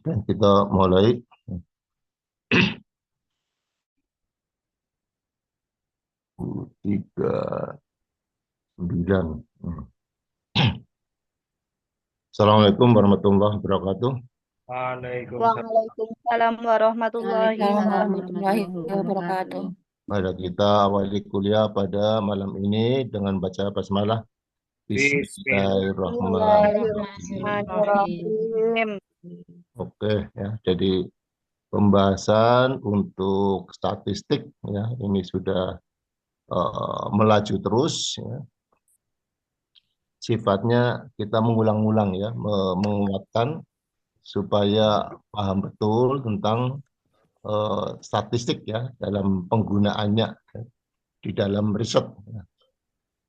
Dan kita mulai 39. Assalamualaikum warahmatullahi wabarakatuh. Waalaikumsalam Waalaikumsalam warahmatullahi warahmatullahi Waalaikumsalam warahmatullahi wabarakatuh. wabarakatuh. Mari kita awali kuliah pada malam ini dengan baca basmalah. Bismillahirrahmanirrahim. Bismillahirrahmanirrahim. Oke ya, jadi pembahasan untuk statistik ya ini sudah melaju terus ya. Sifatnya kita mengulang-ulang ya, menguatkan supaya paham betul tentang statistik ya dalam penggunaannya ya, di dalam riset ya.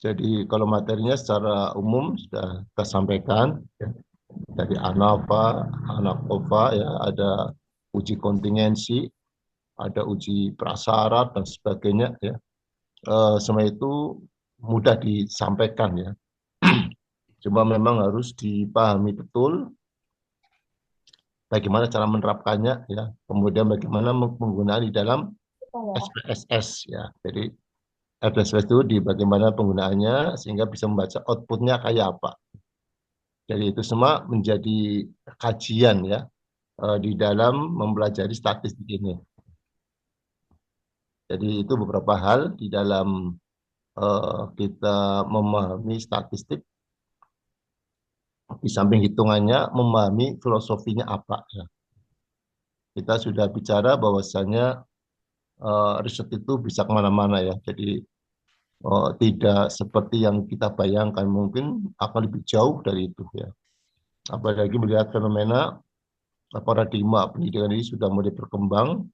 Jadi kalau materinya secara umum sudah kita sampaikan ya, dari ANAFA, ANAKOFA ya, ada uji kontingensi, ada uji prasyarat dan sebagainya ya. Semua itu mudah disampaikan ya. Cuma memang harus dipahami betul bagaimana cara menerapkannya ya. Kemudian bagaimana penggunaan di dalam SPSS ya. Jadi SPSS itu di bagaimana penggunaannya sehingga bisa membaca outputnya kayak apa. Jadi itu semua menjadi kajian ya di dalam mempelajari statistik ini. Jadi itu beberapa hal di dalam kita memahami statistik. Di samping hitungannya, memahami filosofinya apa ya. Kita sudah bicara bahwasanya riset itu bisa kemana-mana ya. Jadi tidak seperti yang kita bayangkan, mungkin akan lebih jauh dari itu ya. Apalagi melihat fenomena paradigma pendidikan ini sudah mulai berkembang,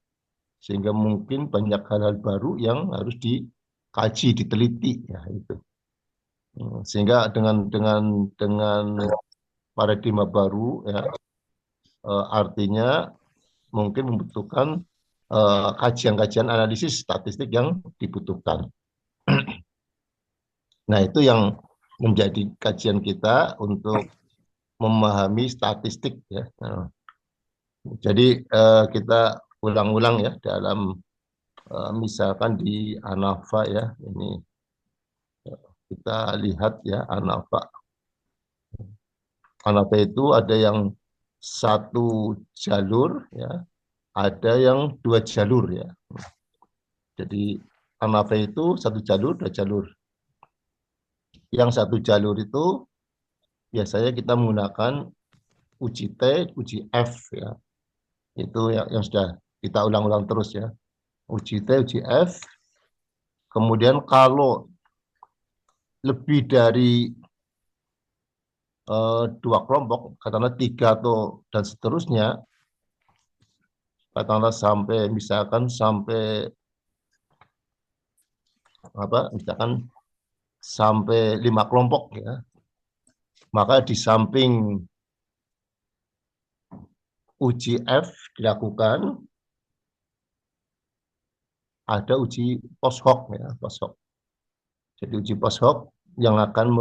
sehingga mungkin banyak hal-hal baru yang harus dikaji, diteliti ya itu. Sehingga dengan paradigma baru ya, artinya mungkin membutuhkan kajian-kajian analisis statistik yang dibutuhkan. Nah, itu yang menjadi kajian kita untuk memahami statistik ya. Nah, jadi kita ulang-ulang ya dalam misalkan di ANAFA ya, ini kita lihat ya ANAFA. ANAFA itu ada yang satu jalur ya, ada yang dua jalur ya. Jadi ANAFA itu satu jalur, dua jalur. Yang satu jalur itu biasanya kita menggunakan uji T, uji F ya. Itu yang sudah kita ulang-ulang terus ya. Uji T, uji F. Kemudian kalau lebih dari dua kelompok, katakanlah tiga atau dan seterusnya, katakanlah sampai misalkan sampai apa? Misalkan sampai 5 kelompok ya. Maka di samping uji F dilakukan, ada uji post hoc ya, post hoc. Jadi uji post hoc yang akan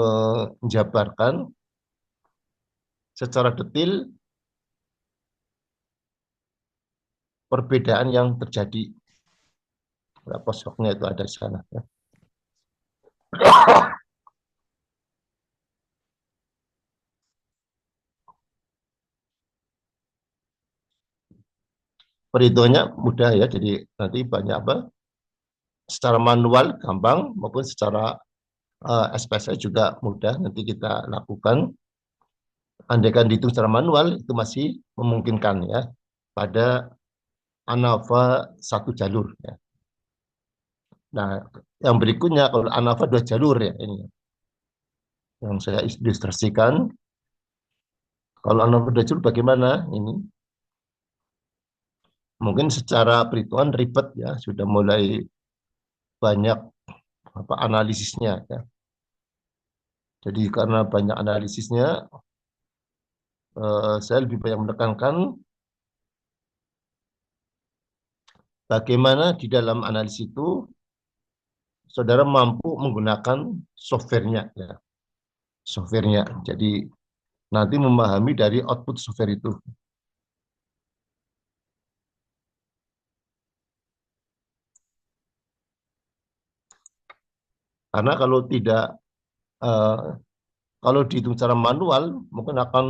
menjabarkan secara detail perbedaan yang terjadi. Nah, post hoc-nya itu ada di sana ya. Perhitungannya mudah ya, jadi nanti banyak apa? Secara manual gampang maupun secara SPSS juga mudah nanti kita lakukan. Andaikan dihitung secara manual itu masih memungkinkan ya pada ANAFA satu jalur ya. Nah, yang berikutnya kalau ANAFA dua jalur ya ini yang saya ilustrasikan. Kalau ANAFA dua jalur bagaimana ini? Mungkin secara perhitungan ribet ya, sudah mulai banyak apa analisisnya ya. Jadi karena banyak analisisnya, saya lebih banyak menekankan bagaimana di dalam analisis itu saudara mampu menggunakan softwarenya ya, softwarenya. Jadi nanti memahami dari output software itu. Karena kalau tidak, eh, kalau dihitung secara manual, mungkin akan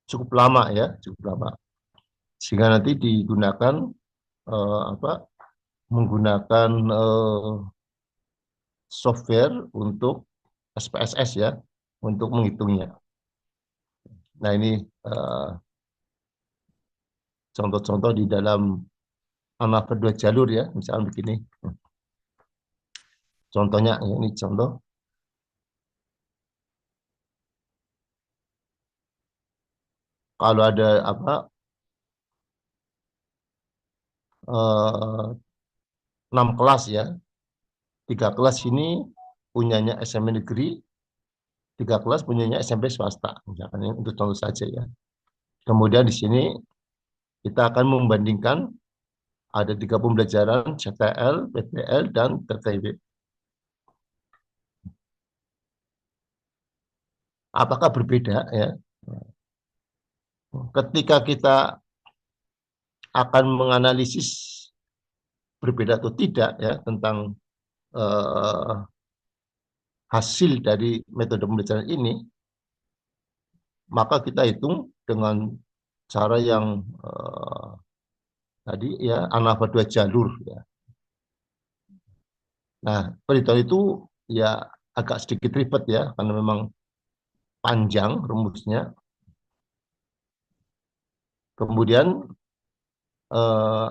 cukup lama ya, cukup lama. Sehingga nanti digunakan apa? Menggunakan software untuk SPSS ya, untuk menghitungnya. Nah ini eh, contoh-contoh di dalam ANAFA 2 jalur ya, misalnya begini. Contohnya ya, ini contoh. Kalau ada apa 6 kelas ya, 3 kelas ini punyanya SMP negeri, 3 kelas punyanya SMP swasta, misalkan ini untuk contoh saja ya. Kemudian di sini kita akan membandingkan ada 3 pembelajaran CTL, PPL, dan TTW. Apakah berbeda ya? Ketika kita akan menganalisis berbeda atau tidak ya tentang eh, hasil dari metode pembelajaran ini, maka kita hitung dengan cara yang tadi ya ANAFA 2 jalur ya. Nah, perhitungan itu ya agak sedikit ribet ya karena memang panjang rumusnya. Kemudian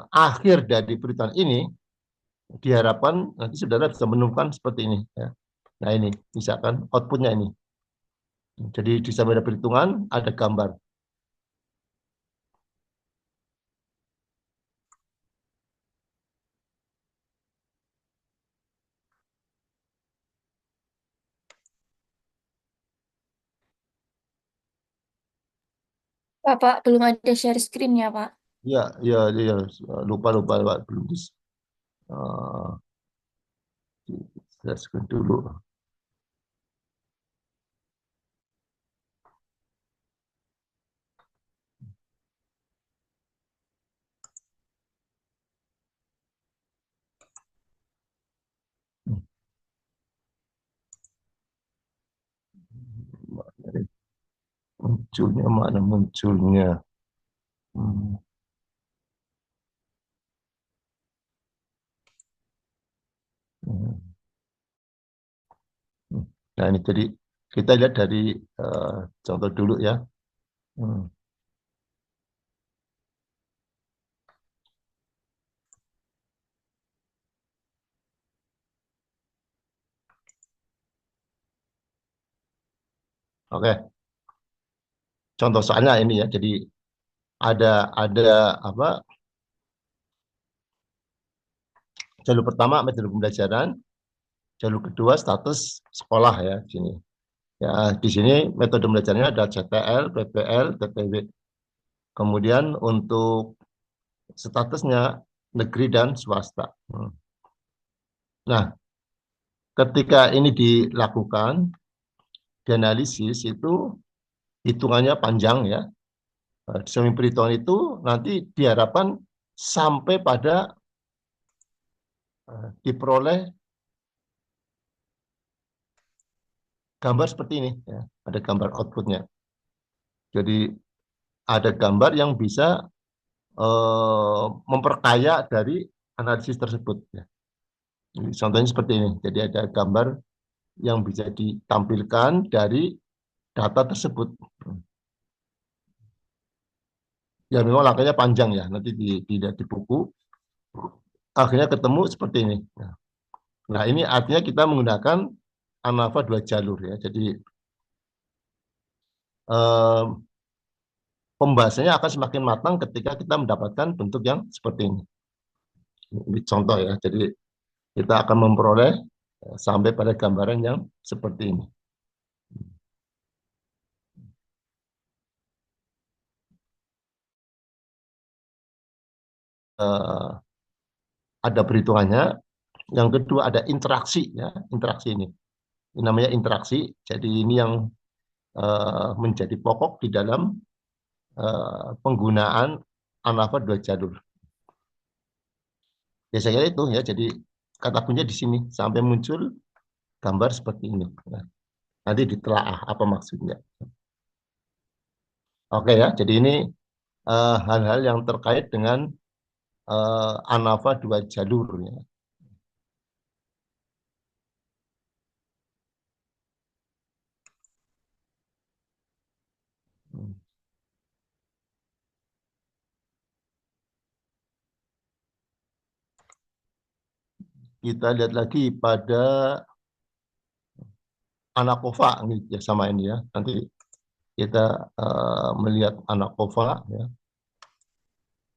akhir dari perhitungan ini diharapkan nanti saudara bisa menemukan seperti ini ya. Nah, ini misalkan outputnya ini. Jadi di samping ada perhitungan ada gambar. Bapak belum ada share screen ya, Pak? Ya, ya, ya, lupa Pak, belum uh, jelaskan dulu. Munculnya mana munculnya? Hmm. Nah ini jadi kita lihat dari eh, contoh dulu ya. Hmm. Oke, contoh soalnya ini ya. Jadi ada apa? Jalur pertama metode pembelajaran, jalur kedua status sekolah ya di sini. Ya di sini metode pembelajarannya ada CTL, PPL, TTW. Kemudian untuk statusnya negeri dan swasta. Hmm. Nah, ketika ini dilakukan, dianalisis itu hitungannya panjang ya. Di samping perhitungan itu nanti diharapkan sampai pada diperoleh gambar seperti ini ya. Ada gambar outputnya. Jadi ada gambar yang bisa memperkaya dari analisis tersebut ya. Jadi, contohnya seperti ini. Jadi ada gambar yang bisa ditampilkan dari data tersebut. Ya memang langkahnya panjang ya. Nanti di buku akhirnya ketemu seperti ini. Nah ini artinya kita menggunakan ANAFA 2 jalur ya. Jadi eh, pembahasannya akan semakin matang ketika kita mendapatkan bentuk yang seperti ini. Ini contoh ya. Jadi kita akan memperoleh sampai pada gambaran yang seperti ini. Eh, ada perhitungannya. Yang kedua ada interaksi ya. Interaksi ini. Ini namanya interaksi. Jadi ini yang menjadi pokok di dalam penggunaan ANAFA 2 jalur. Ya saya kira itu ya. Jadi kata kuncinya di sini sampai muncul gambar seperti ini. Nah, nanti ditelaah apa maksudnya. Oke ya, jadi ini hal-hal yang terkait dengan ANAVA dua jalur ya. Kita lihat lagi pada ANAKOVA ini ya sama ini ya. Nanti kita melihat ANAKOVA ya.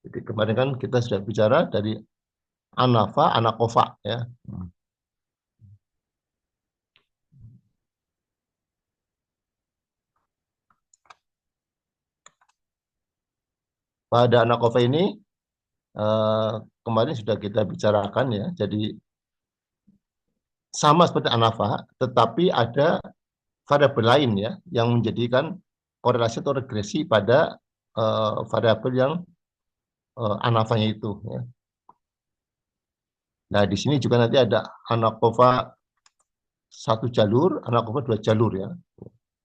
Jadi kemarin kan kita sudah bicara dari ANAVA, ANAKOVA ya. Pada ANAKOVA ini kemarin sudah kita bicarakan ya. Jadi sama seperti ANAVA, tetapi ada variabel lain ya yang menjadikan korelasi atau regresi pada variabel yang ANAVA-nya itu ya. Nah, di sini juga nanti ada ANAKOVA satu jalur, ANAKOVA dua jalur ya.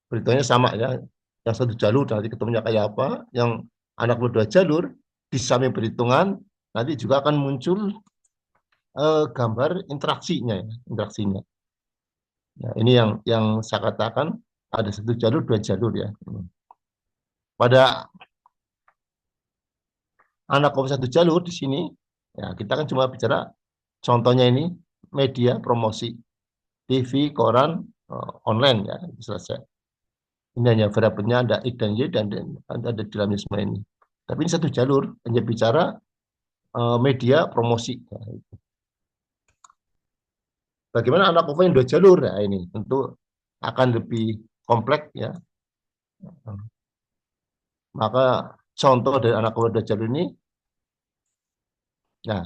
Beritanya sama ya. Yang satu jalur nanti ketemunya kayak apa, yang ANAKOVA dua jalur di samping perhitungan nanti juga akan muncul gambar interaksinya ya, interaksinya. Nah, ini yang saya katakan ada satu jalur, dua jalur ya. Pada ANAKOVA satu jalur di sini, ya kita kan cuma bicara contohnya ini media promosi TV, koran, online ya selesai. Ini hanya variabelnya ada X dan Y dan ada di dalamnya semua ini. Tapi ini satu jalur hanya bicara media promosi. Ya. Bagaimana ANAKOVA yang dua jalur? Nah, ini tentu akan lebih kompleks ya. Maka contoh dari ANAKOVA dua jalur ini, nah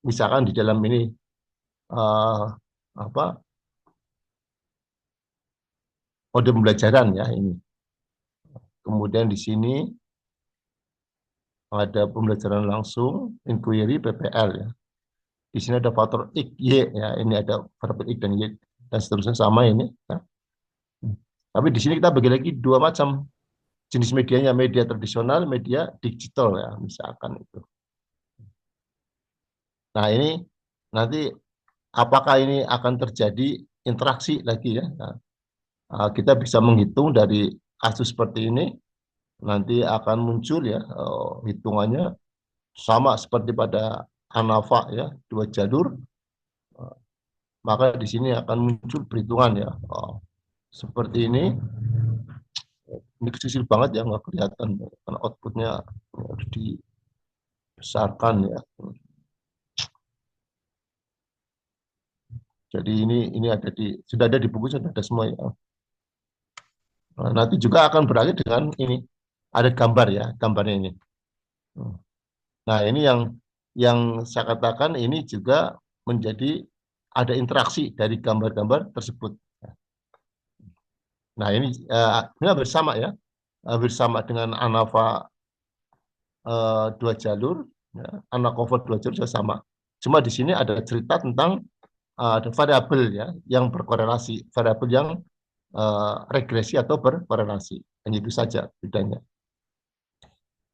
misalkan di dalam ini apa mode pembelajaran ya ini. Kemudian di sini ada pembelajaran langsung, inquiry, PPL ya. Di sini ada faktor X, Y ya. Ini ada variabel X dan Y dan seterusnya sama ini. Ya. Tapi di sini kita bagi lagi dua macam jenis medianya, media tradisional, media digital ya, misalkan itu. Nah ini nanti apakah ini akan terjadi interaksi lagi ya? Nah, kita bisa menghitung dari kasus seperti ini, nanti akan muncul ya hitungannya sama seperti pada ANAVA ya, dua jalur. Maka di sini akan muncul perhitungan ya. Seperti ini kecil banget ya, nggak kelihatan karena outputnya harus dibesarkan ya. Jadi ini ada sudah ada di buku, sudah ada semua ya. Nah, nanti juga akan berakhir dengan ini ada gambar ya, gambarnya ini. Nah ini yang saya katakan ini juga menjadi ada interaksi dari gambar-gambar tersebut. Nah ini hampir sama ya, hampir sama dengan ANAVA dua jalur, ya, ANAKOVA dua jalur juga sama. Cuma di sini ada cerita tentang ada variabel ya yang berkorelasi, variabel yang regresi atau berkorelasi. Hanya itu saja bedanya.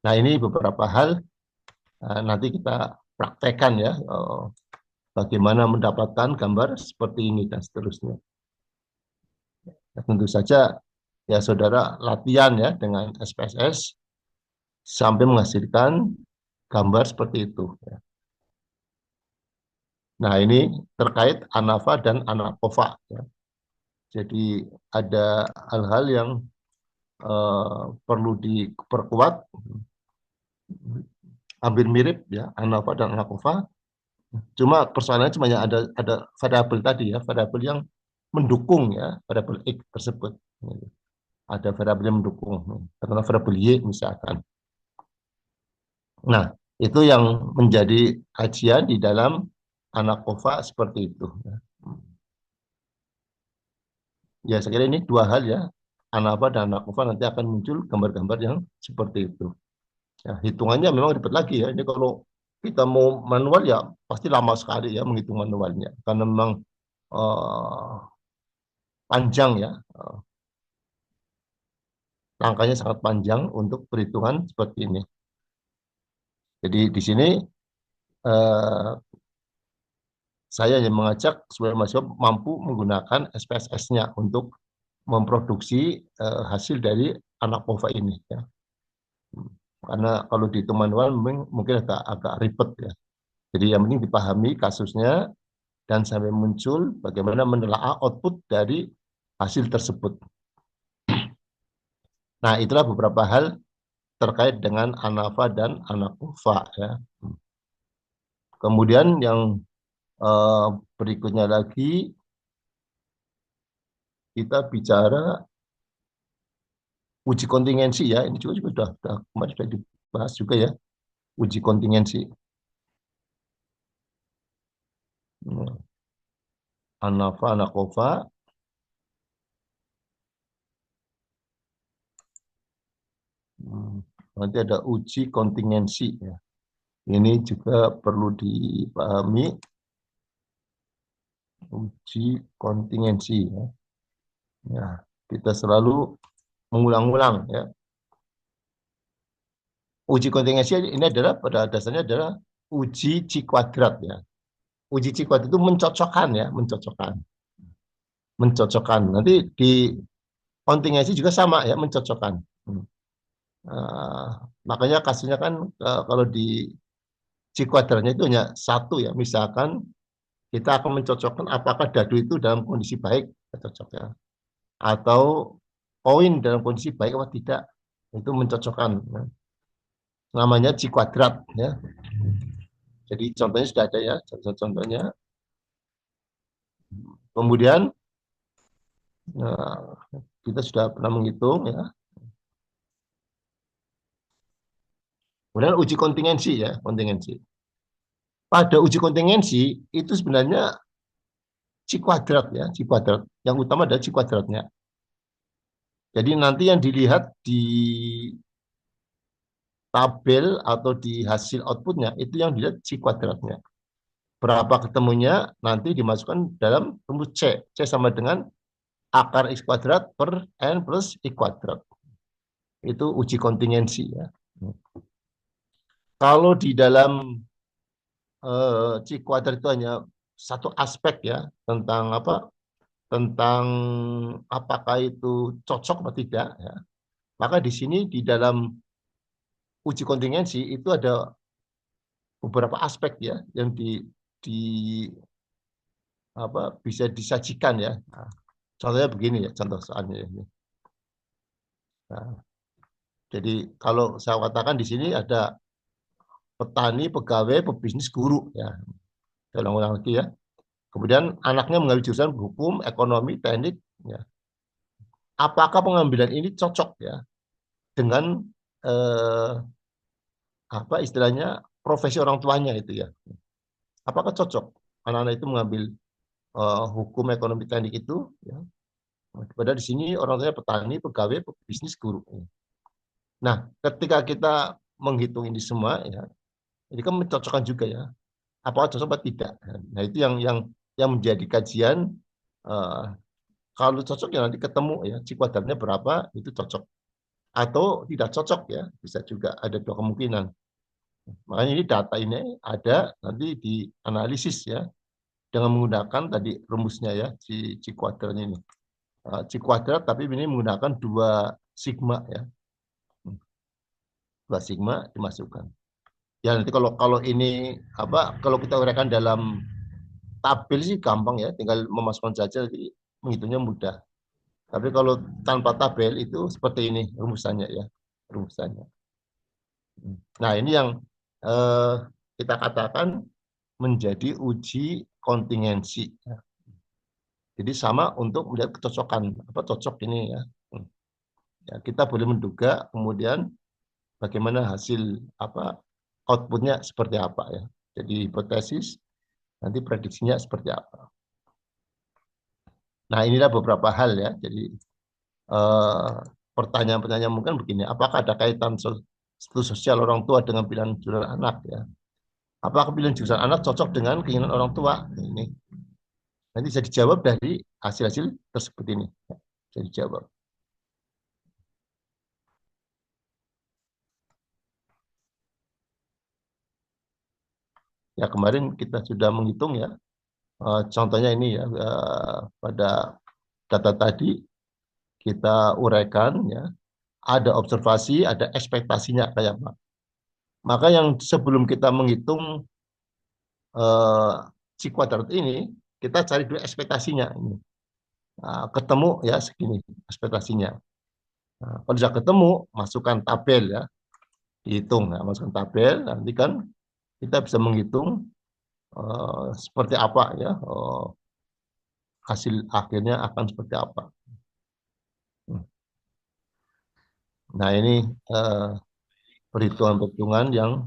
Nah ini beberapa hal nanti kita praktekkan ya bagaimana mendapatkan gambar seperti ini dan seterusnya. Ya, tentu saja ya saudara latihan ya dengan SPSS sampai menghasilkan gambar seperti itu. Ya. Nah ini terkait ANAVA dan ANAKOVA. Ya. Jadi ada hal-hal yang perlu diperkuat, hampir mirip ya ANAVA dan ANAKOVA. Cuma persoalannya cuma ada variabel tadi ya, variabel yang mendukung ya, variabel X tersebut. Ada variabel yang mendukung, karena variabel Y misalkan. Nah, itu yang menjadi kajian di dalam ANAKOVA seperti itu. Ya, saya kira ini dua hal ya. ANAVA dan ANAKOVA nanti akan muncul gambar-gambar yang seperti itu. Ya, hitungannya memang ribet lagi ya. Ini kalau kita mau manual ya pasti lama sekali ya menghitung manualnya karena memang eh, panjang ya, langkahnya sangat panjang untuk perhitungan seperti ini. Jadi di sini eh, saya yang mengajak supaya mahasiswa mampu menggunakan SPSS-nya untuk memproduksi hasil dari anak POVA ini ya. Karena kalau dihitung manual mungkin agak ribet ya. Jadi yang penting dipahami kasusnya dan sampai muncul bagaimana menelaah output dari hasil tersebut. Nah, itulah beberapa hal terkait dengan ANAFA dan ANAKUFA ya. Kemudian yang eh, berikutnya lagi kita bicara uji kontingensi ya. Ini juga sudah kemarin sudah dibahas juga ya, uji kontingensi. ANAFA, ANAKOFA. Nanti ada uji kontingensi ya. Ini juga perlu dipahami, uji kontingensi ya. Ya, kita selalu mengulang-ulang ya. Uji kontingensi ini adalah pada dasarnya adalah uji C kuadrat ya. Uji C kuadrat itu mencocokkan ya, mencocokkan. Mencocokkan. Nanti di kontingensi juga sama ya, mencocokkan. Uh, Makanya kasusnya kan kalau di C kuadratnya itu hanya satu ya. Misalkan kita akan mencocokkan apakah dadu itu dalam kondisi baik, cocok ya. Atau koin dalam kondisi baik atau tidak, itu mencocokkan. Ya. Namanya C kuadrat ya. Jadi contohnya sudah ada ya, contoh-contohnya. Kemudian kita sudah pernah menghitung ya. Kemudian uji kontingensi ya, kontingensi. Pada uji kontingensi itu sebenarnya C kuadrat ya, C kuadrat. Yang utama adalah C kuadratnya. Jadi nanti yang dilihat di tabel atau di hasil outputnya itu yang dilihat C kuadratnya. Berapa ketemunya nanti dimasukkan dalam rumus C. C sama dengan akar X kuadrat per N plus I kuadrat. Itu uji kontingensi ya. Kalau di dalam C kuadrat itu hanya satu aspek ya tentang apa? Tentang apakah itu cocok atau tidak ya. Maka di sini di dalam uji kontingensi itu ada beberapa aspek ya yang di apa bisa disajikan ya. Nah, contohnya begini ya, contoh soalnya ini. Nah, jadi kalau saya katakan di sini ada petani, pegawai, pebisnis, guru ya. Saya ulang-ulang lagi ya. Kemudian anaknya mengambil jurusan hukum, ekonomi, teknik ya. Apakah pengambilan ini cocok ya dengan eh, apa istilahnya profesi orang tuanya itu ya. Apakah cocok anak-anak itu mengambil hukum, ekonomi, teknik itu ya. Padahal di sini orang tuanya petani, pegawai, pebisnis, guru. Nah, ketika kita menghitung ini semua ya, ini kan mencocokkan juga ya. Apakah cocok atau tidak? Nah, itu yang menjadi kajian. eh, Kalau cocok ya nanti ketemu ya, C kuadratnya berapa itu cocok atau tidak cocok ya, bisa juga ada dua kemungkinan. Makanya ini data ini ada nanti dianalisis ya dengan menggunakan tadi rumusnya ya, C kuadratnya ini. C kuadrat tapi ini menggunakan dua sigma ya, dua sigma dimasukkan. Ya nanti kalau ini apa kalau kita uraikan dalam tabel sih gampang ya, tinggal memasukkan saja jadi menghitungnya mudah. Tapi kalau tanpa tabel itu seperti ini rumusannya ya, rumusannya. Nah ini yang eh, kita katakan menjadi uji kontingensi. Jadi sama untuk melihat kecocokan apa cocok ini ya. Ya kita boleh menduga kemudian bagaimana hasil apa outputnya seperti apa ya. Jadi hipotesis nanti prediksinya seperti apa. Nah inilah beberapa hal ya. Jadi eh, pertanyaan-pertanyaan mungkin begini, apakah ada kaitan status sosial orang tua dengan pilihan jurusan anak ya? Apakah pilihan jurusan anak cocok dengan keinginan orang tua? Ini nanti bisa dijawab dari hasil-hasil tersebut ini. Bisa dijawab. Ya kemarin kita sudah menghitung ya. Contohnya ini ya pada data tadi kita uraikan ya. Ada observasi, ada ekspektasinya kayak apa. Maka yang sebelum kita menghitung eh, si kuadrat ini, kita cari dulu ekspektasinya ini. Nah, ketemu ya segini ekspektasinya. Nah, kalau sudah ketemu, masukkan tabel ya, dihitung. Nah, masukkan tabel, nanti kan kita bisa menghitung seperti apa ya, hasil akhirnya akan seperti apa. Nah, ini eh, perhitungan-perhitungan yang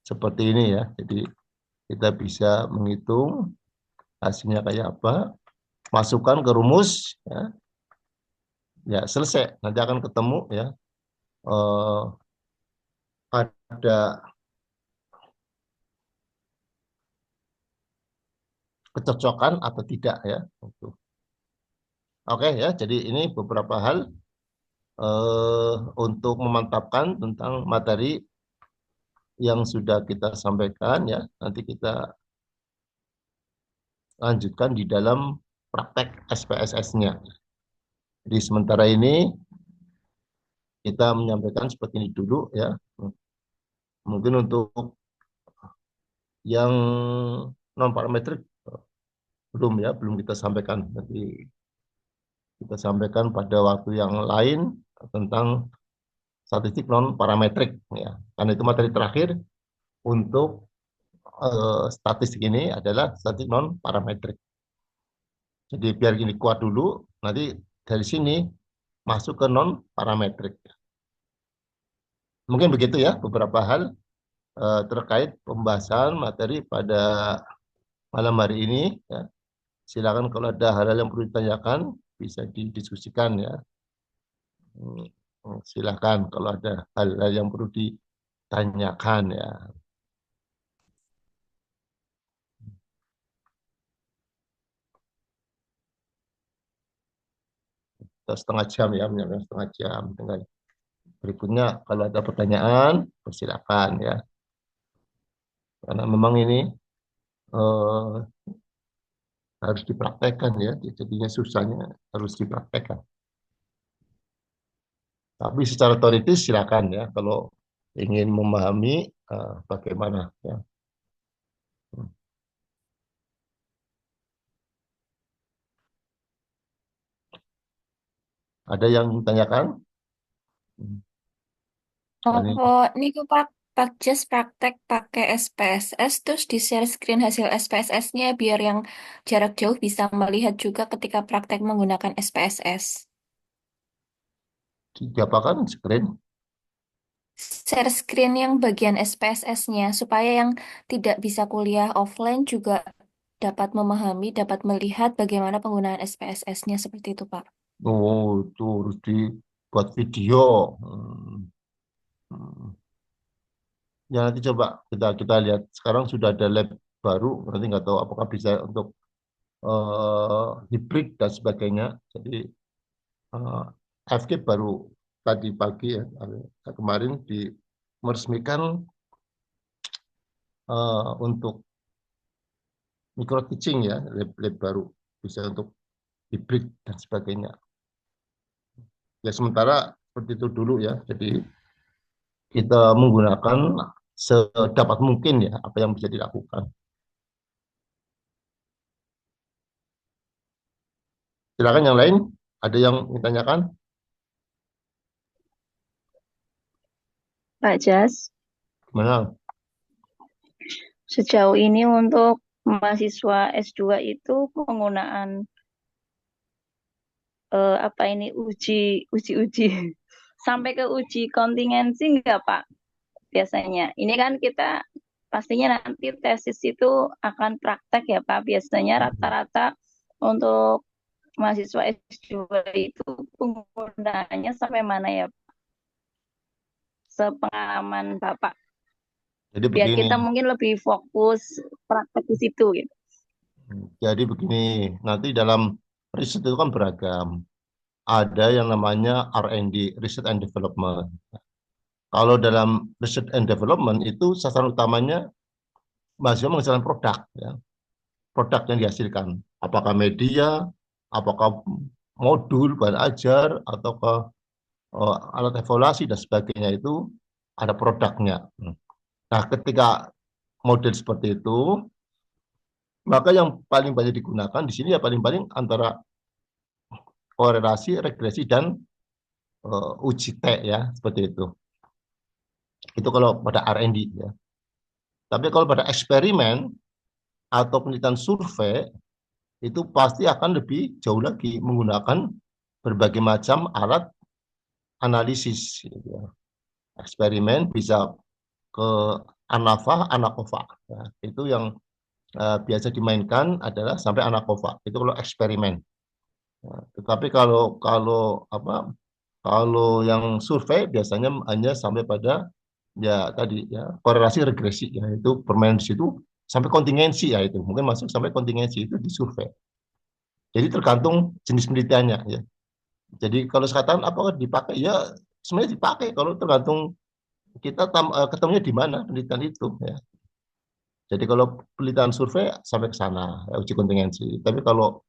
seperti ini ya. Jadi kita bisa menghitung hasilnya kayak apa, masukkan ke rumus, ya, ya selesai. Nanti akan ketemu ya eh, ada kecocokan atau tidak ya. Oke ya, jadi ini beberapa hal untuk memantapkan tentang materi yang sudah kita sampaikan ya. Nanti kita lanjutkan di dalam praktek SPSS-nya. Jadi sementara ini kita menyampaikan seperti ini dulu ya. Mungkin untuk yang non parametrik belum ya, belum kita sampaikan. Nanti kita sampaikan pada waktu yang lain tentang statistik non parametrik ya. Karena itu materi terakhir untuk statistik ini adalah statistik non parametrik. Jadi biar gini kuat dulu, nanti dari sini masuk ke non parametrik. Mungkin begitu ya beberapa hal terkait pembahasan materi pada malam hari ini. Ya. Silakan kalau ada hal-hal yang perlu ditanyakan bisa didiskusikan ya. Silakan kalau ada hal-hal yang perlu ditanyakan ya. Atau setengah jam ya, menyampai setengah jam. Dengan berikutnya kalau ada pertanyaan, silakan ya. Karena memang ini eh, harus dipraktekkan ya, jadinya susahnya harus dipraktekkan. Tapi secara teoritis silakan ya, kalau ingin memahami bagaimana ya. Ada yang ditanyakan? Ini Oh, ini aku pak just praktek pakai SPSS, terus di share screen hasil SPSS-nya biar yang jarak jauh bisa melihat juga ketika praktek menggunakan SPSS. diapakan screen? Share screen yang bagian SPSS-nya supaya yang tidak bisa kuliah offline juga dapat memahami, dapat melihat bagaimana penggunaan SPSS-nya seperti itu, Pak. Oh, itu harus dibuat video. Hmm. Hmm. Ya nanti coba kita lihat. Sekarang sudah ada lab baru. Nanti nggak tahu apakah bisa untuk hybrid dan sebagainya. Jadi eh, FK baru tadi pagi ya, kemarin meresmikan untuk micro teaching ya, lab baru bisa untuk hybrid dan sebagainya. Ya sementara seperti itu dulu ya. Jadi kita menggunakan sedapat mungkin ya apa yang bisa dilakukan. Silakan yang lain, ada yang ditanyakan? Pak Jas, Gimana? sejauh ini untuk mahasiswa S2 itu penggunaan apa ini uji sampai ke uji kontingensi enggak Pak? Biasanya. Ini kan kita pastinya nanti tesis itu akan praktek ya Pak. Biasanya rata-rata untuk mahasiswa S2 itu penggunaannya sampai mana ya? Sepengalaman Bapak. Jadi biar begini, kita mungkin lebih fokus praktek di situ gitu. jadi begini. Nanti dalam riset itu kan beragam. Ada yang namanya R&D, Research and Development. Kalau dalam Research and Development itu sasaran utamanya mahasiswa menghasilkan produk, ya. Produk yang dihasilkan. Apakah media, apakah modul, bahan ajar, ataukah alat evaluasi dan sebagainya itu ada produknya. Nah, ketika model seperti itu, maka yang paling banyak digunakan di sini ya paling-paling antara korelasi, regresi, dan uji T ya, seperti itu. Itu kalau pada R&D ya. Tapi kalau pada eksperimen atau penelitian survei, itu pasti akan lebih jauh lagi menggunakan berbagai macam alat analisis. Gitu ya. Eksperimen bisa ke ANAVA, ANAKOVA. Ya. Itu yang biasa dimainkan adalah sampai ANAKOVA. Itu kalau eksperimen. Ya. Tetapi kalau apa? Kalau yang survei biasanya hanya sampai pada ya tadi ya korelasi regresi ya itu permainan di situ sampai kontingensi ya itu mungkin masuk sampai kontingensi itu di survei. Jadi tergantung jenis penelitiannya ya. Jadi kalau sekarang apakah dipakai ya sebenarnya dipakai kalau tergantung kita ketemunya di mana penelitian itu ya. Jadi kalau penelitian survei sampai ke sana ya, uji kontingensi. Tapi kalau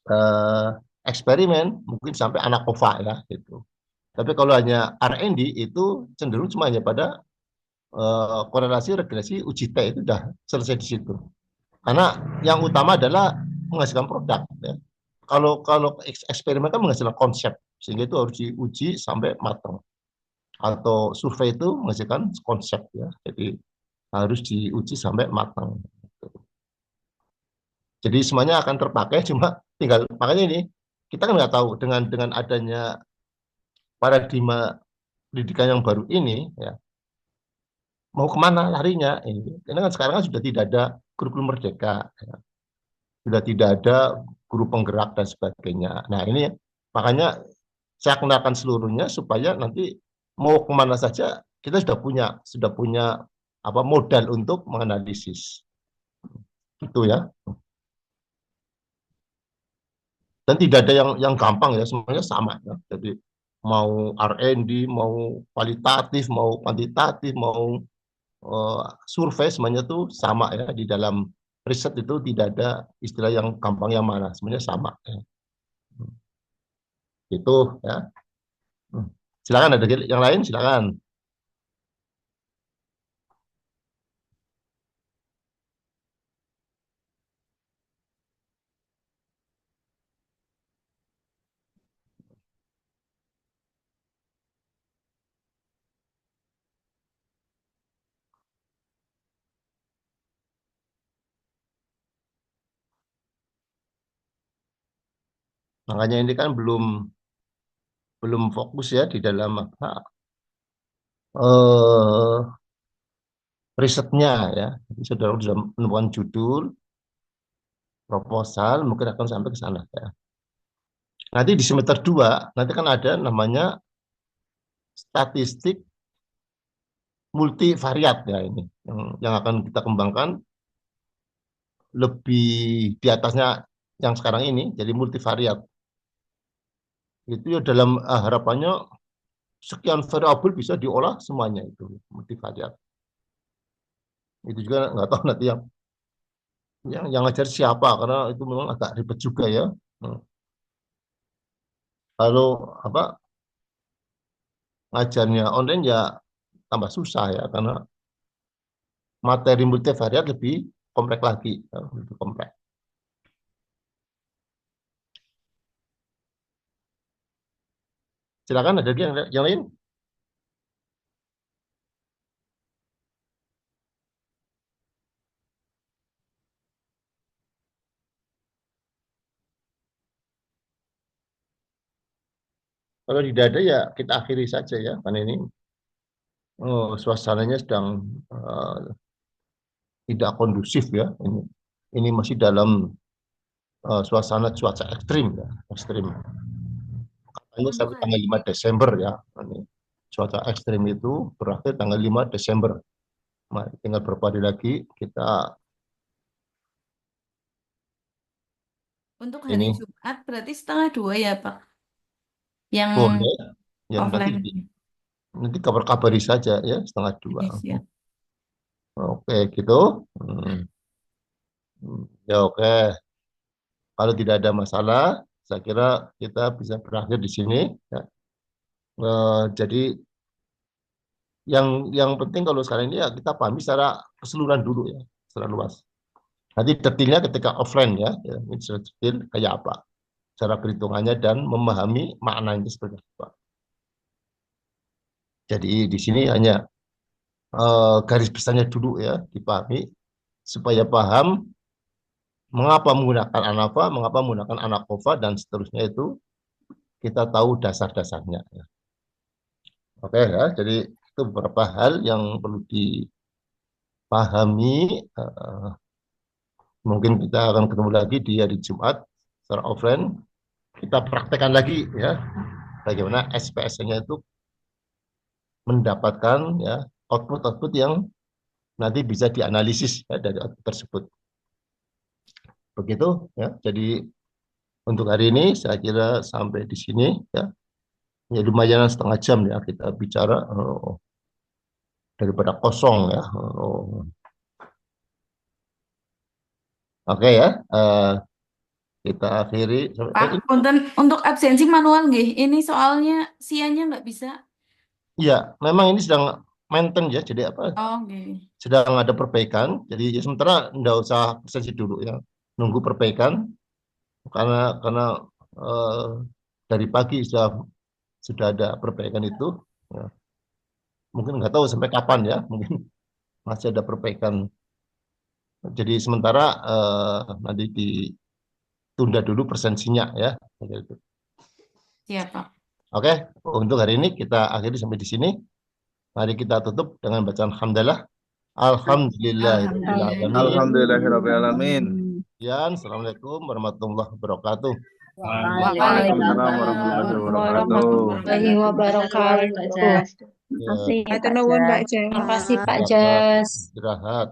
eh, eksperimen mungkin sampai ANAKOVA ya gitu. Tapi kalau hanya R&D itu cenderung cuma hanya pada korelasi regresi uji T itu sudah selesai di situ. Karena yang utama adalah menghasilkan produk. Ya. Kalau eksperimen kan menghasilkan konsep, sehingga itu harus diuji sampai matang. Atau survei itu menghasilkan konsep ya, jadi harus diuji sampai matang. Jadi semuanya akan terpakai, cuma tinggal makanya ini kita kan nggak tahu dengan adanya paradigma pendidikan yang baru ini, ya mau kemana larinya ini? Karena kan sekarang kan sudah tidak ada kurikulum merdeka, ya. Sudah tidak ada guru penggerak dan sebagainya. Nah ini makanya saya kenalkan seluruhnya supaya nanti mau kemana saja kita sudah punya apa modal untuk menganalisis itu ya. Dan tidak ada yang gampang ya, semuanya sama ya. Jadi mau R&D, mau kualitatif, mau kuantitatif, mau survei semuanya tuh sama ya di dalam riset itu tidak ada istilah yang gampang yang mana, semuanya sama ya. Itu ya. Silakan ada yang lain silakan. Makanya ini kan belum belum fokus ya di dalam apa eh risetnya ya. Jadi saudara sudah menemukan judul, proposal, mungkin akan sampai ke sana ya. Nanti di semester 2 nanti kan ada namanya statistik multivariat ya ini yang akan kita kembangkan lebih di atasnya yang sekarang ini jadi multivariat. Itu ya dalam harapannya sekian variabel bisa diolah semuanya itu multivariat. Itu juga nggak tahu nanti yang ngajar siapa karena itu memang agak ribet juga ya. Hmm. Kalau apa ngajarnya online ya tambah susah ya karena materi multivariat lebih kompleks lagi, ya, lebih kompleks. Silakan ada yang lain. Kalau tidak ada ya kita akhiri saja ya karena ini suasananya sedang eh, tidak kondusif ya. Ini masih dalam suasana cuaca ekstrim ya, ekstrim. Katanya sampai tanggal 5 Desember ya. Ini cuaca ekstrim itu berakhir tanggal 5 Desember. Mari, tinggal beberapa hari lagi kita Untuk hari ini Jumat berarti setengah 2 ya, Pak? Yang boleh. Ya nanti offline. nanti kabar-kabari saja ya setengah 2. Oke, siap. Oke, gitu. Hmm, Ya oke. Kalau tidak ada masalah, saya kira kita bisa berakhir di sini. Ya. Jadi yang penting kalau sekarang ini ya kita pahami secara keseluruhan dulu ya, secara luas. Nanti detailnya ketika offline ya ini secara detail kayak apa, cara perhitungannya dan memahami maknanya seperti apa. Jadi di sini hanya garis besarnya dulu ya dipahami supaya paham mengapa menggunakan anafa, mengapa menggunakan anakova dan seterusnya itu kita tahu dasar-dasarnya. Ya. Oke ya, jadi itu beberapa hal yang perlu dipahami. eh, Mungkin kita akan ketemu lagi di hari Jumat secara offline. Kita praktekkan lagi ya bagaimana SPS-nya itu mendapatkan ya output-output yang nanti bisa dianalisis ya, dari output tersebut. Begitu ya. Jadi untuk hari ini saya kira sampai di sini ya. Ya lumayan setengah jam ya kita bicara daripada kosong ya. Oke ya. Kita akhiri. Pak, untuk absensi manual nggih. Ini soalnya sianya nggak bisa. Iya, memang ini sedang maintain ya. Jadi apa? Oh, nggih. Sedang ada perbaikan. Jadi ya sementara enggak usah absensi dulu ya. Nunggu perbaikan karena eh, dari pagi sudah ada perbaikan itu. Ya. Mungkin nggak tahu sampai kapan ya. Mungkin masih ada perbaikan. Jadi sementara nanti ditunda dulu presensinya ya. Gitu. Siap, Pak. Oke, untuk hari ini kita akhiri sampai di sini. Mari kita tutup dengan bacaan hamdalah. Alhamdulillahirrahmanirrahim. Alhamdulillahirrahmanirrahim. Sekian, Assalamualaikum warahmatullahi wabarakatuh. Waalaikumsalam warahmatullahi wabarakatuh. warahmatullahi wabarakatuh. Ya, Terima kasih, Hatur Pak nuwun, Jas. Pak Jas. Terima kasih Pak istirahat, Jas. istirahat.